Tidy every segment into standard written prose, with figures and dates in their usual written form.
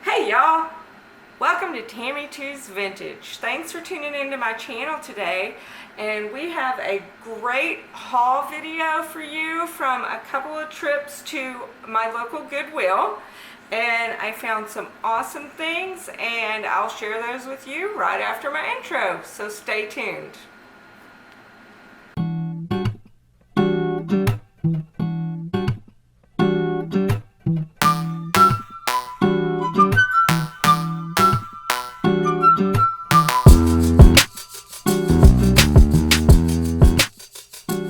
Hey y'all, welcome to Tammy 2's Vintage. Thanks for tuning into my channel today, and we have a great haul video for you from a couple of trips to my local Goodwill, and I found some awesome things and I'll share those with you right after my intro, so stay tuned.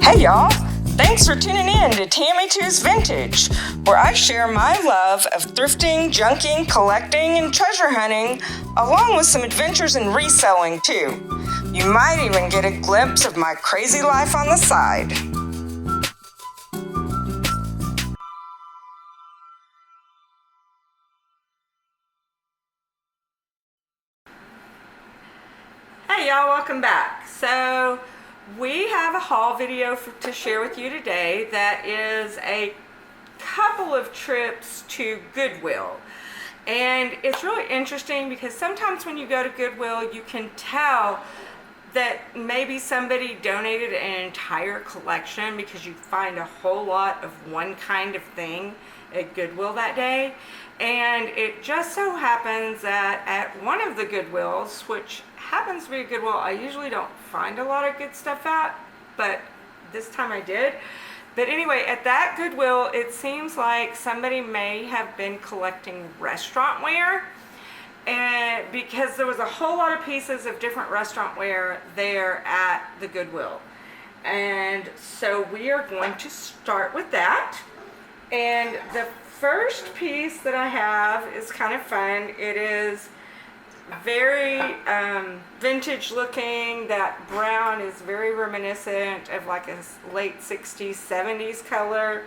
Hey y'all, thanks for tuning in to Tammy 2's Vintage, where I share my love of thrifting, junking, collecting, and treasure hunting, along with some adventures in reselling too. You might even get a glimpse of my crazy life on the side. Hey y'all, welcome back. So we have a haul video to share with you today that is a couple of trips to Goodwill. And it's really interesting because sometimes when you go to Goodwill, you can tell that maybe somebody donated an entire collection because you find a whole lot of one kind of thing at Goodwill that day. And it just so happens that at one of the Goodwills, which happens to be a Goodwill I usually don't find a lot of good stuff at, but this time I did. But anyway, at that Goodwill, it seems like somebody may have been collecting restaurant ware, and because there was a whole lot of pieces of different restaurant ware there at the Goodwill. And so we are going to start with that. And the first piece that I have is kind of fun. It is very vintage looking. That brown is very reminiscent of like a late 60s, 70s color.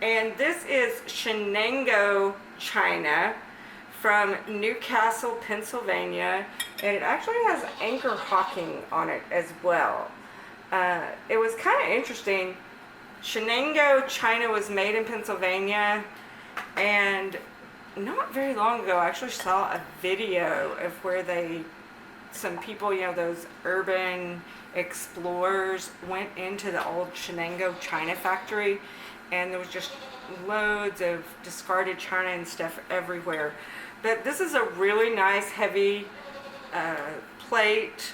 And this is Shenango china from Newcastle, Pennsylvania. And it actually has anchor hawking on it as well. It was kind of interesting. Shenango china was made in Pennsylvania, and not very long ago I actually saw a video of where some people, you know, those urban explorers went into the old Shenango china factory, and there was just loads of discarded china and stuff everywhere. But this is a really nice heavy plate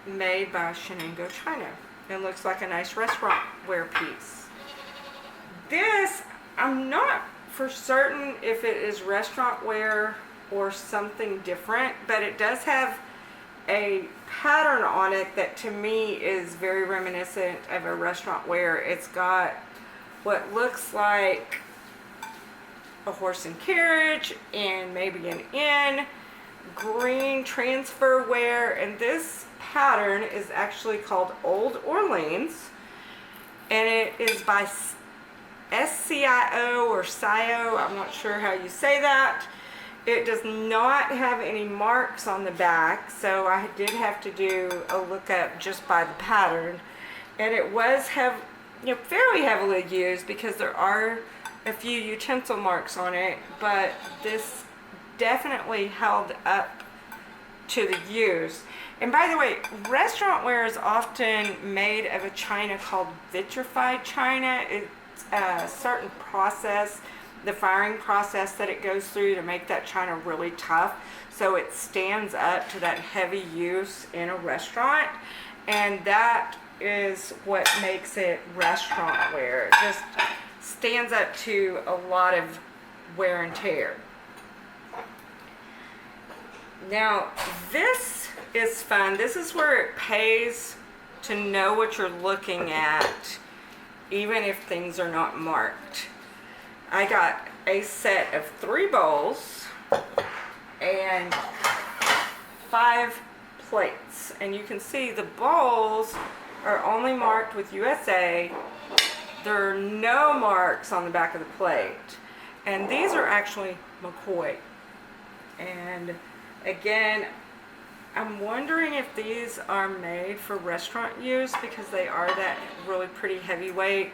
made by Shenango china. It looks like a nice restaurant ware piece. This, I'm not for certain if it is restaurant ware or something different, but it does have a pattern on it that to me is very reminiscent of a restaurant ware. It's got what looks like a horse and carriage and maybe an inn, green transferware, and this pattern is actually called Old Orleans, and it is by SCIO or SCIO, I'm not sure how you say that. It does not have any marks on the back, so I did have to do a lookup just by the pattern, and it was fairly heavily used because there are a few utensil marks on it, but this definitely held up to the use. And by the way, restaurant ware is often made of a china called vitrified china. It's a certain process, the firing process that it goes through to make that china really tough, so it stands up to that heavy use in a restaurant, and that is what makes it restaurant ware. It just stands up to a lot of wear and tear. Now this is fun. This is where it pays to know what you're looking at, even if things are not marked. I got a set of 3 bowls and 5 plates, and you can see the bowls are only marked with USA. There are no marks on the back of the plate, and these are actually McCoy. And again, I'm wondering if these are made for restaurant use because they are that really pretty heavyweight.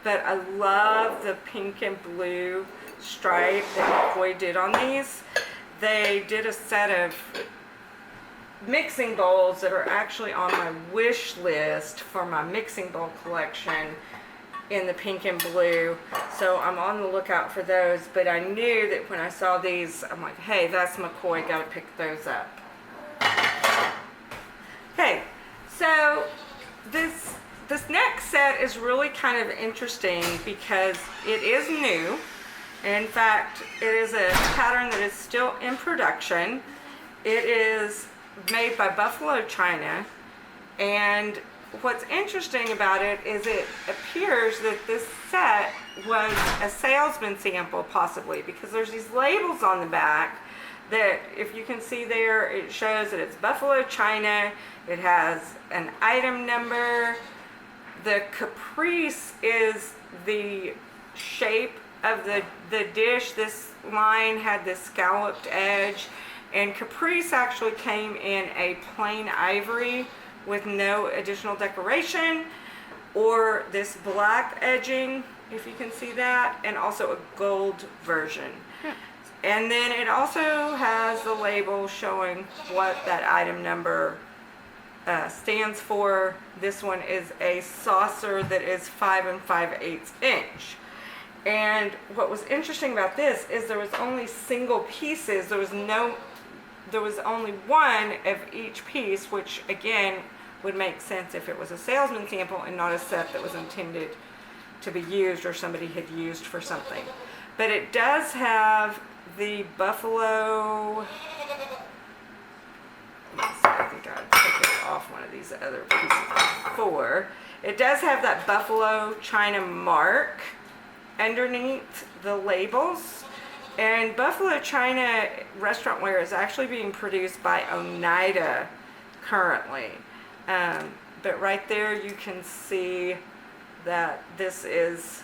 But I love the pink and blue stripe that McCoy did on these. they did a set of mixing bowls that are actually on my wish list for my mixing bowl collection in the pink and blue. So I'm on the lookout for those, but I knew that when I saw these, I'm like, hey, that's McCoy, gotta pick those up. Okay, so this next set is really kind of interesting because it is new. In fact, it is a pattern that is still in production. It is made by Buffalo China, and what's interesting about it is it appears that this set was a salesman sample, possibly, because there's these labels on the back that, if you can see there, it shows that it's Buffalo China. It has an item number. The caprice is the shape of the dish. This line had this scalloped edge, and caprice actually came in a plain ivory with no additional decoration, or this black edging, if you can see that, and also a gold version. And then it also has the label showing what that item number stands for. This one is a saucer that is 5 5/8 inch. And what was interesting about this is there was only single pieces. There was only one of each piece, which again would make sense if it was a salesman sample and not a set that was intended to be used or somebody had used for something. But it does have the buffalo. Let's see, I think I'll take it off one of these other pieces before. It does have that Buffalo China mark underneath the labels. And Buffalo China restaurant ware is actually being produced by Oneida currently. But right there you can see that this is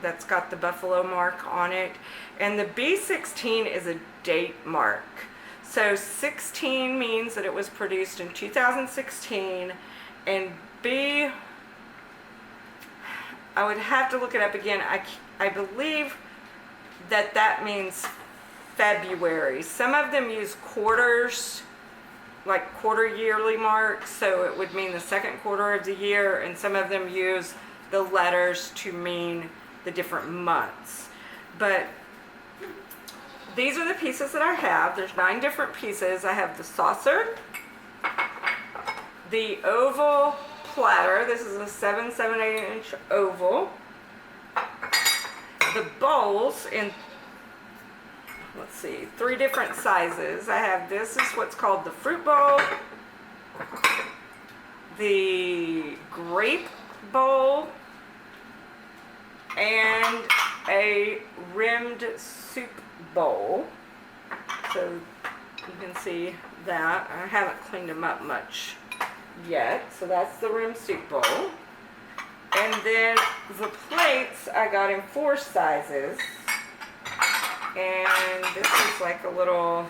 that's got the buffalo mark on it. And the B16 is a date mark. So 16 means that it was produced in 2016, and B, I would have to look it up again. I believe that means February. Some of them use quarters, like quarter yearly marks, so it would mean the second quarter of the year, and some of them use the letters to mean the different months. But these are the pieces that I have. There's 9 different pieces. I have the saucer, the oval platter. This is a 7 7/8 inch oval. The bowls in, let's see, 3 different sizes. I have, this is what's called the fruit bowl, the grape bowl, and a rimmed soup bowl. So you can see that. I haven't cleaned them up much yet. So that's the rimmed soup bowl. And then the plates I got in 4 sizes. And this is like a little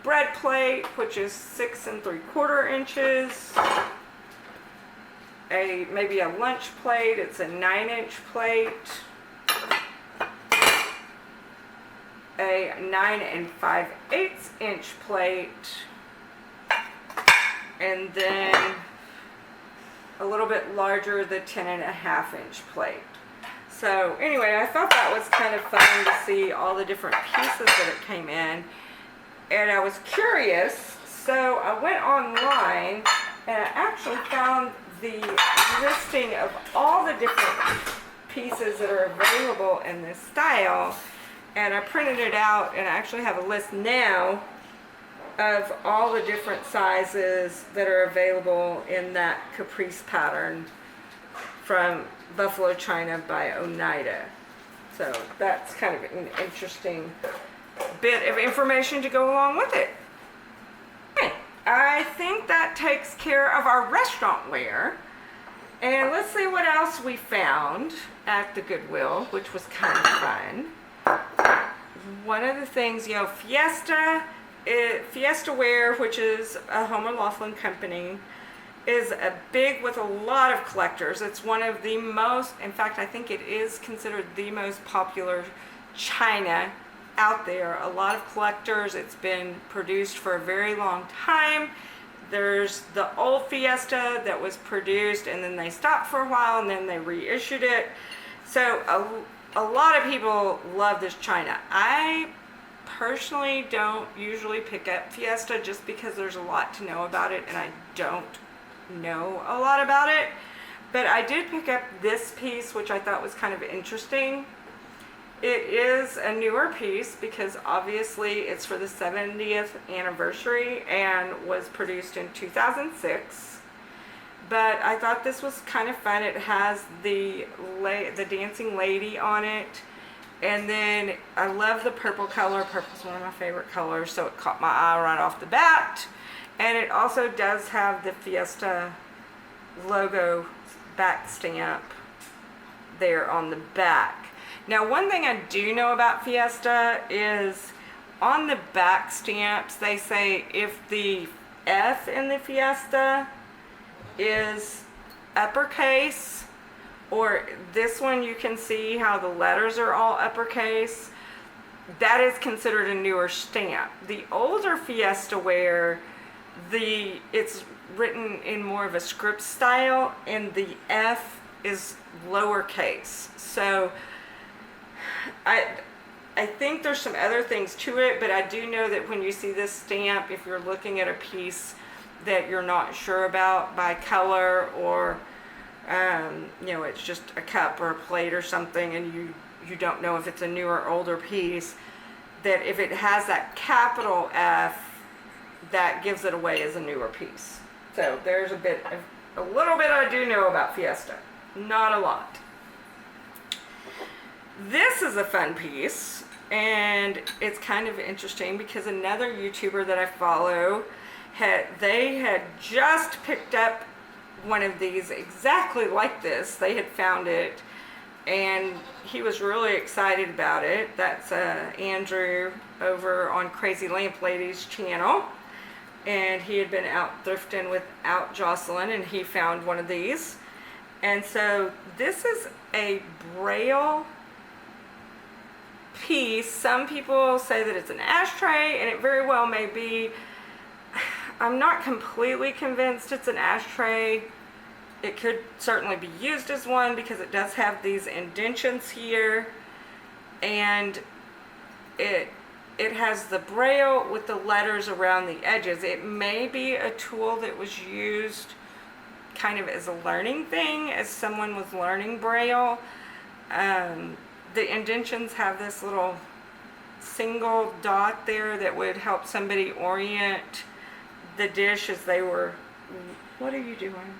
bread plate, which is 6 3/4 inches. Maybe a lunch plate, it's a 9-inch plate. A 9 5/8 inch plate. And then a little bit larger, the 10 1/2 inch plate. So anyway, I thought that was kind of fun to see all the different pieces that it came in. And I was curious, so I went online and I actually found the listing of all the different pieces that are available in this style. And I printed it out, and I actually have a list now of all the different sizes that are available in that caprice pattern from Buffalo China by Oneida. So that's kind of an interesting bit of information to go along with it. Okay, I think that takes care of our restaurant ware. And let's see what else we found at the Goodwill, which was kind of fun. One of the things, Fiesta Ware, which is a Homer Laughlin company, is big with a lot of collectors. It's one of the most, in fact, I think it is considered the most popular china out there. A lot of collectors, it's been produced for a very long time. There's the old Fiesta that was produced and then they stopped for a while and then they reissued it. So a lot of people love this china. I personally don't usually pick up Fiesta just because there's a lot to know about it and I don't know a lot about it. But I did pick up this piece, which I thought was kind of interesting. It is a newer piece because obviously it's for the 70th anniversary and was produced in 2006. But I thought this was kind of fun. It has the dancing lady on it. And then I love the purple color. Purple's one of my favorite colors, so it caught my eye right off the bat. And it also does have the Fiesta logo back stamp there on the back. Now, one thing I do know about Fiesta is on the back stamps, they say if the F in the Fiesta is uppercase, or this one you can see how the letters are all uppercase, that is considered a newer stamp. The older Fiesta Ware, it's written in more of a script style and the F is lowercase. So I think there's some other things to it, but I do know that when you see this stamp, if you're looking at a piece that you're not sure about by color, or you know, it's just a cup or a plate or something, and you don't know if it's a newer or older piece, that if it has that capital F, that gives it away as a newer piece. So there's a little bit I do know about Fiesta, not a lot. This is a fun piece, and it's kind of interesting because another YouTuber that I follow, they had just picked up one of these exactly like this. They had found it, and he was really excited about it. That's Andrew over on Crazy Lamp Lady's channel, and he had been out thrifting without Jocelyn, and he found one of these. And so this is a Braille piece. Some people say that it's an ashtray, and it very well may be. I'm not completely convinced it's an ashtray. It could certainly be used as one because it does have these indentions here, and it has the Braille with the letters around the edges. It may be a tool that was used kind of as a learning thing, as someone was learning Braille. The indentions have this little single dot there that would help somebody orient the dish as they were. What are you doing?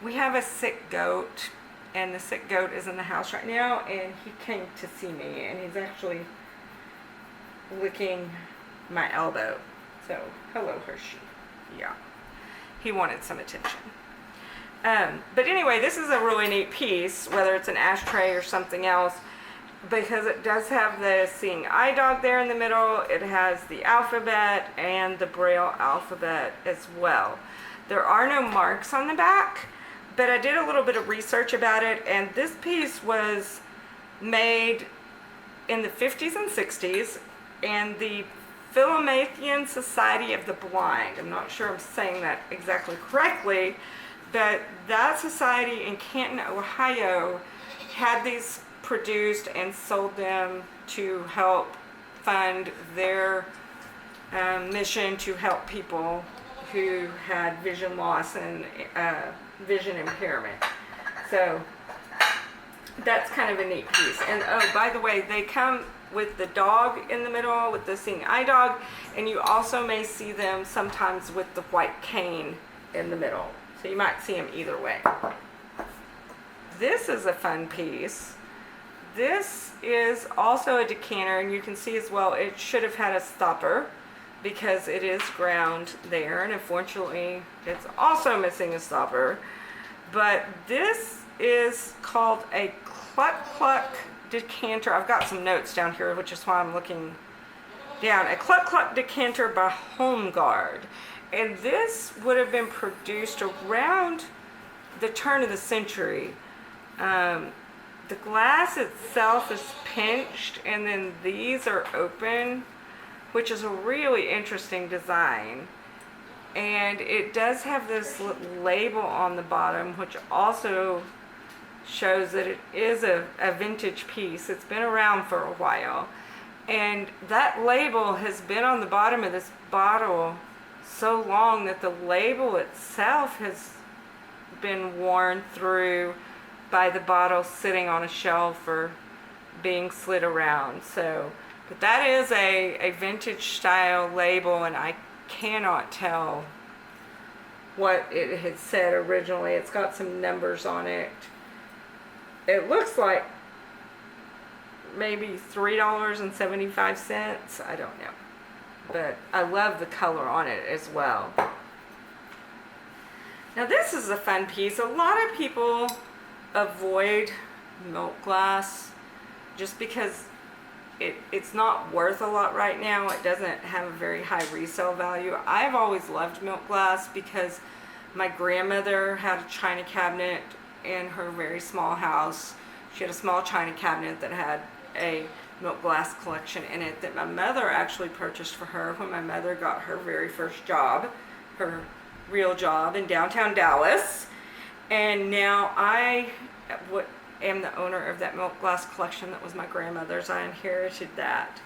We have a sick goat, and the sick goat is in the house right now, and he came to see me, and he's actually licking my elbow. So, hello, Hershey. Yeah. He wanted some attention. But anyway, this is a really neat piece, whether it's an ashtray or something else, because it does have the seeing eye dog there in the middle. It has the alphabet and the Braille alphabet as well. There are no marks on the back, but I did a little bit of research about it, and this piece was made in the 50s and 60s, and the Philomathian Society of the Blind, I'm not sure I'm saying that exactly correctly, but that society in Canton, Ohio, had these produced and sold them to help fund their mission to help people who had vision loss and vision impairment. So that's kind of a neat piece. And oh, by the way, they come with the dog in the middle, with the seeing eye dog, and you also may see them sometimes with the white cane in the middle. So you might see them either way. This is a fun piece. This is also a decanter, and you can see as well it should have had a stopper because it is ground there, and unfortunately it's also missing a stopper. But this is called a Cluck Cluck decanter. I've got some notes down here, which is why I'm looking down. A Cluck Cluck decanter by Home Guard. And this would have been produced around the turn of the century. the glass itself is pinched, and then these are open, which is a really interesting design. And it does have this label on the bottom, which also shows that it is a vintage piece. It's been around for a while. And that label has been on the bottom of this bottle so long that the label itself has been worn through by the bottle sitting on a shelf or being slid around. So, but that is a vintage style label, and I cannot tell what it had said originally. It's got some numbers on it. It looks like maybe $3.75. I don't know. But I love the color on it as well. Now this is a fun piece. A lot of people avoid milk glass just because it's not worth a lot right now. It doesn't have a very high resale value. I've always loved milk glass because my grandmother had a china cabinet in her very small house. She had a small china cabinet that had a milk glass collection in it that my mother actually purchased for her when my mother got her very first job, her real job in downtown Dallas. And now I am the owner of that milk glass collection that was my grandmother's. I inherited that.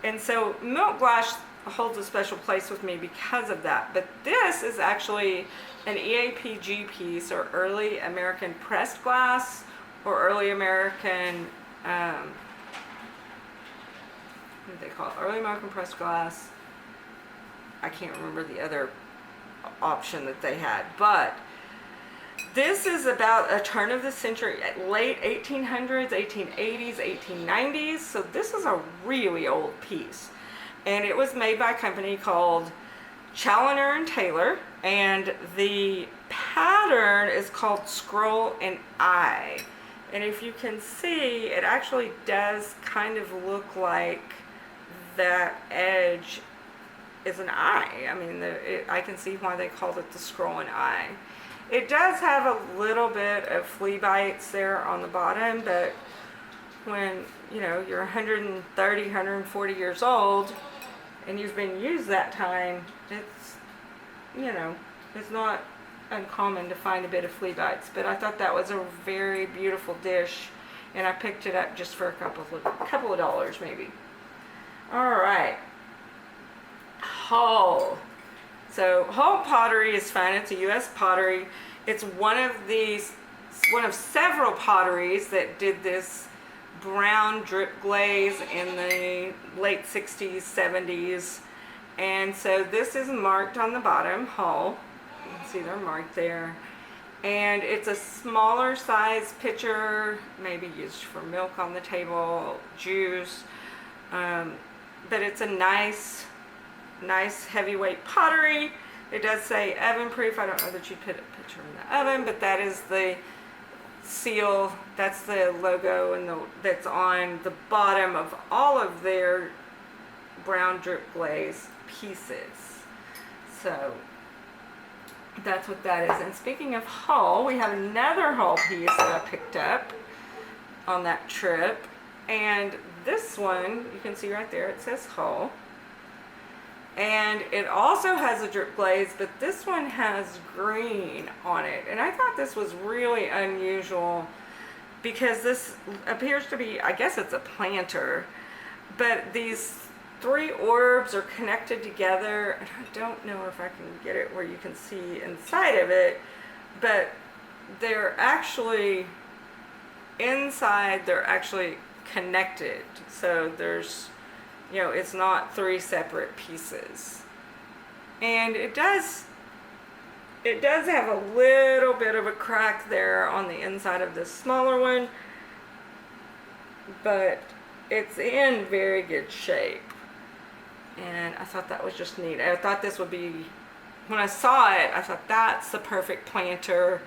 And so milk glass holds a special place with me because of that. But this is actually an EAPG piece, or early American pressed glass, or early American, what do they call it? Early American pressed glass. I can't remember the other option that they had, but this is about a turn of the century, late 1800s, 1880s, 1890s. So this is a really old piece. And it was made by a company called Challoner and Taylor. And the pattern is called Scroll and Eye. And if you can see, it actually does kind of look like that edge is an eye. I mean, I can see why they called it the Scroll and Eye. It does have a little bit of flea bites there on the bottom, but when, you know, you're 130, 140 years old and you've been used that time, it's, you know, it's not uncommon to find a bit of flea bites. But I thought that was a very beautiful dish, and I picked it up just for a couple of dollars maybe. All right, Hull. So Hull pottery is fun. It's a U.S. pottery. It's one of several potteries that did this brown drip glaze in the late 60s, 70s. And so this is marked on the bottom, Hull. You can see they're marked there. And it's a smaller size pitcher, maybe used for milk on the table, juice. But it's a nice heavyweight pottery. It does say oven proof. I don't know that you put a picture in the oven, but that is the seal. That's the logo, and that's on the bottom of all of their brown drip glaze pieces. So that's what that is. And speaking of Hull, we have another Hull piece that I picked up on that trip. And this one, you can see right there, it says Hull. And it also has a drip glaze, but this one has green on it. And I thought this was really unusual because this appears to be, I guess it's a planter, but these three orbs are connected together. And I don't know if I can get it where you can see inside of it, but they're actually, inside they're actually connected. So there's, you know, it's not three separate pieces. And it does have a little bit of a crack there on the inside of this smaller one, but it's in very good shape. And I thought that was just neat. I thought this would be, when I saw it, I thought that's the perfect planter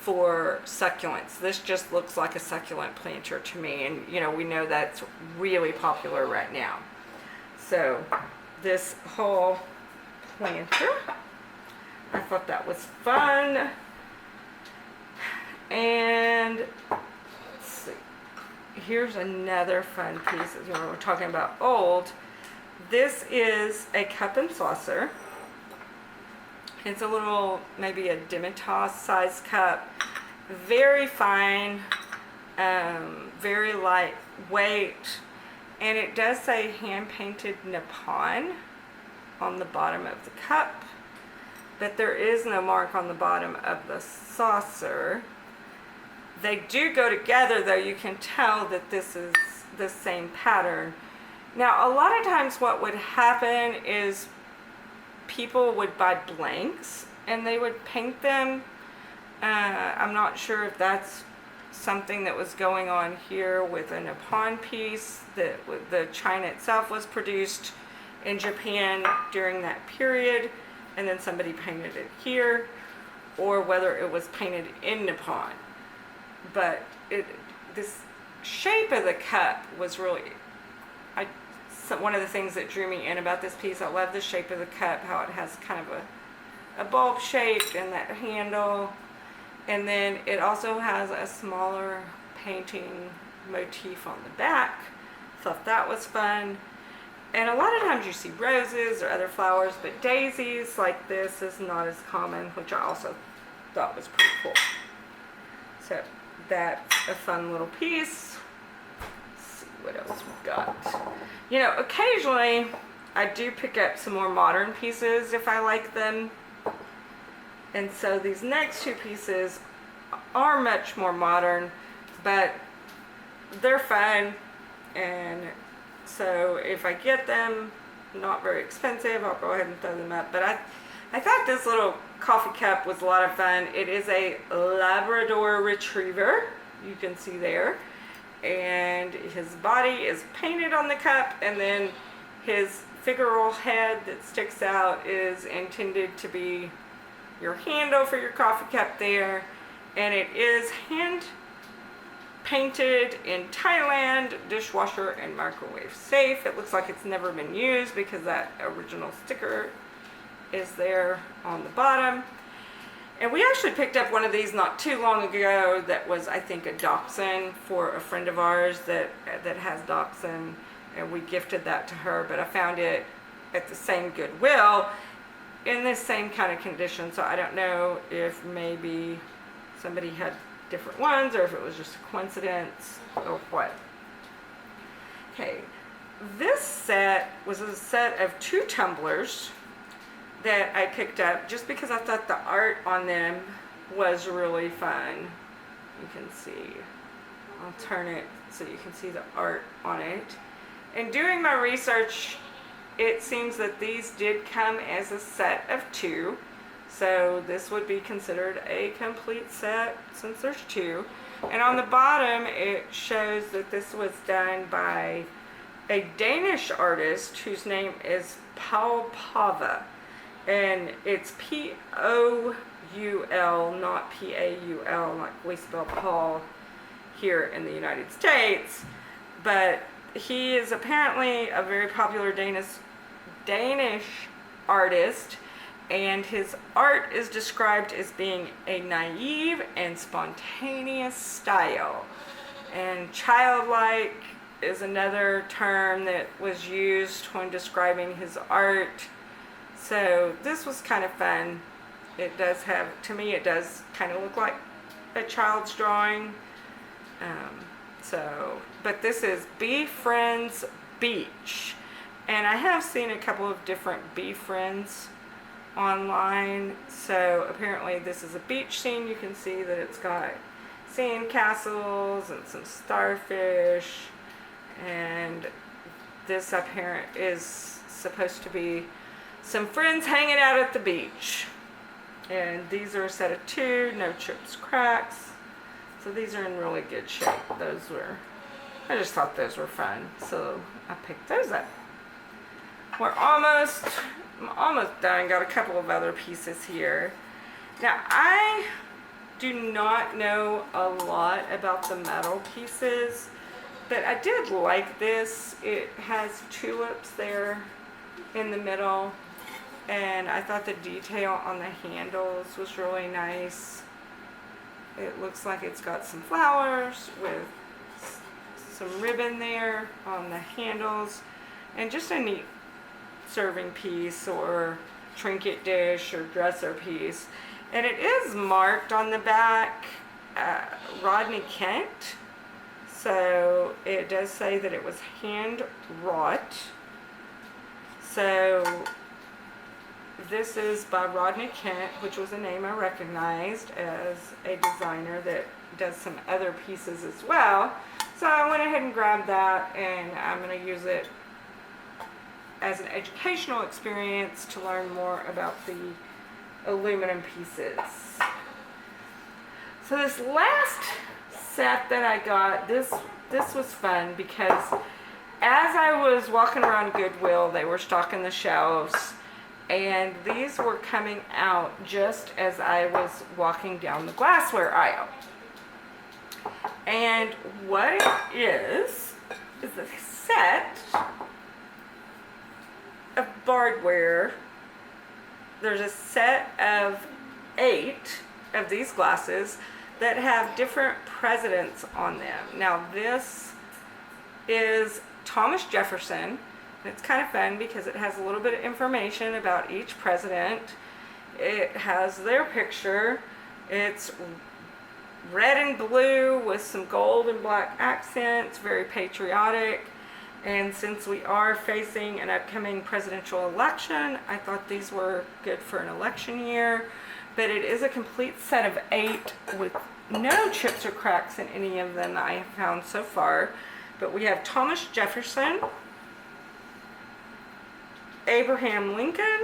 for succulents. This just looks like a succulent planter to me, and you know, we know that's really popular right now. So this Hull planter, I thought that was fun. And let's see, here's another fun piece. You know, we're talking about old. This is a cup and saucer. It's a little, maybe a Demitas size cup. Very fine, very lightweight, and it does say hand-painted Nippon on the bottom of the cup, but there is no mark on the bottom of the saucer. They do go together, though. You can tell that this is the same pattern. Now, a lot of times what would happen is people would buy blanks and they would paint them. I'm not sure if that's something that was going on here with a Nippon piece, that the china itself was produced in Japan during that period and then somebody painted it here, or whether it was painted in Nippon. But this shape of the cup was really, one of the things that drew me in about this piece. I love the shape of the cup, how it has kind of a bulb shape and that handle. And then it also has a smaller painting motif on the back. Thought that was fun. And a lot of times you see roses or other flowers, but daisies like this is not as common, which I also thought was pretty cool. So that's a fun little piece. Let's see what else we got. You know, occasionally I do pick up some more modern pieces if I like them. And so these next two pieces are much more modern, but they're fun. And so if I get them, not very expensive, I'll go ahead and throw them up. But I thought this little coffee cup was a lot of fun. It is a Labrador Retriever, you can see there. And his body is painted on the cup, and then his figural head that sticks out is intended to be your handle for your coffee cup there. And it is hand painted in Thailand, dishwasher and microwave safe. It looks like it's never been used because that original sticker is there on the bottom. And we actually picked up one of these not too long ago that was, I think, a dachshund for a friend of ours that has dachshund, and we gifted that to her. But I found it at the same Goodwill in this same kind of condition, so I don't know if maybe somebody had different ones or if it was just a coincidence or what. Okay, this set was a set of 2 tumblers that I picked up just because I thought the art on them was really fun. You can see, I'll turn it so you can see the art on it. And doing my research, it seems that these did come as a set of 2. So this would be considered a complete set since there's 2. And on the bottom it shows that this was done by a Danish artist whose name is Paul Pava. And it's P-O-U-L, not P-A-U-L, like we spell Paul here in the United States. But he is apparently a very popular Danish artist, and his art is described as being a naive and spontaneous style. And childlike is another term that was used when describing his art. So this was kind of fun. It does have, to me it does kind of look like a child's drawing. But this is Be Friends Beach. And I have seen a couple of different Be Friends online. So apparently this is a beach scene. You can see that it's got sand castles and some starfish. And this up here is supposed to be some friends hanging out at the beach. And these are a set of 2, no chips, cracks. So these are in really good shape. I just thought those were fun, so I picked those up. I'm almost done. Got a couple of other pieces here. Now, I do not know a lot about the metal pieces, but I did like this. It has tulips there in the middle, and I thought the detail on the handles was really nice. It looks like it's got some flowers with some ribbon there on the handles, and just a neat serving piece or trinket dish or dresser piece. And it is marked on the back Rodney Kent, so it does say that it was hand wrought. So this is by Rodney Kent, which was a name I recognized as a designer that does some other pieces as well. So I went ahead and grabbed that, and I'm going to use it as an educational experience to learn more about the aluminum pieces. So this last set that I got, this was fun because as I was walking around Goodwill, they were stocking the shelves, and these were coming out just as I was walking down the glassware aisle. And what it is a set of bardware. There's a set of 8 of these glasses that have different presidents on them. Now this is Thomas Jefferson. It's kind of fun because it has a little bit of information about each president. It has their picture. It's red and blue with some gold and black accents, very patriotic. And since we are facing an upcoming presidential election, I thought these were good for an election year. But it is a complete set of 8 with no chips or cracks in any of them that I have found so far. But we have Thomas Jefferson, Abraham Lincoln,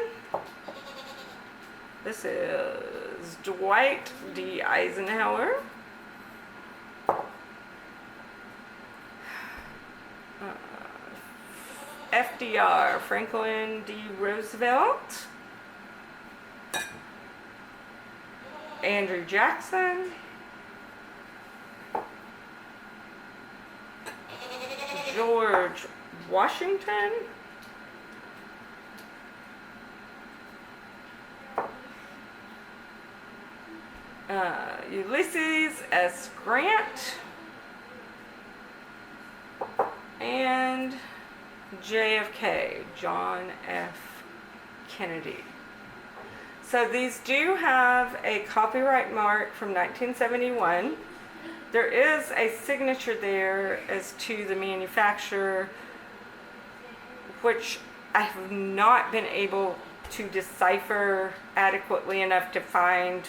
this is Dwight D. Eisenhower, FDR, Franklin D. Roosevelt, Andrew Jackson, George Washington, Ulysses S. Grant, and JFK, John F. Kennedy. So these do have a copyright mark from 1971. There is a signature there as to the manufacturer, which I have not been able to decipher adequately enough to find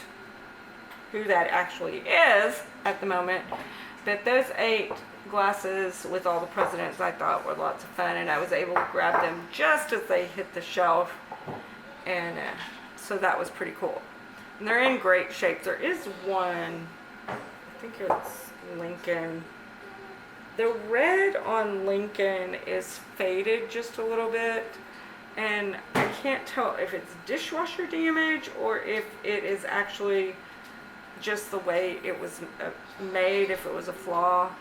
who that actually is at the moment. But those 8 glasses with all the presidents I thought were lots of fun, and I was able to grab them just as they hit the shelf, and so that was pretty cool. And they're in great shape. There is one, I think it's Lincoln. The red on Lincoln is faded just a little bit, and I can't tell if it's dishwasher damage or if it is actually just the way it was made, if it was a flaw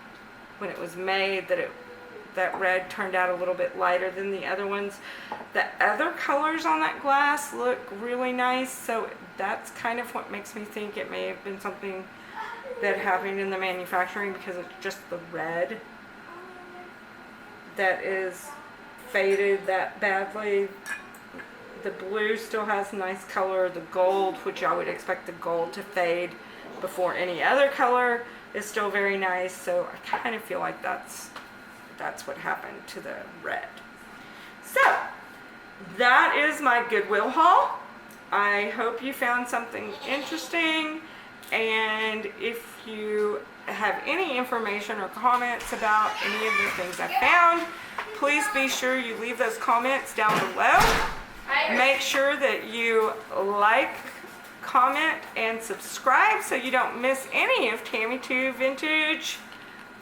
when it was made, that red turned out a little bit lighter than the other ones. The other colors on that glass look really nice, so that's kind of what makes me think it may have been something that happened in the manufacturing, because it's just the red that is faded that badly. The blue still has nice color. The gold, which I would expect the gold to fade before any other color, is still very nice. So I kind of feel like that's what happened to the red. So that is my Goodwill haul. I hope you found something interesting, and if you have any information or comments about any of the things I found, please be sure you leave those comments down below. Make sure that you like, comment, and subscribe so you don't miss any of Tammy 2 Vintage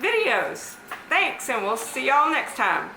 videos. Thanks, and we'll see y'all next time.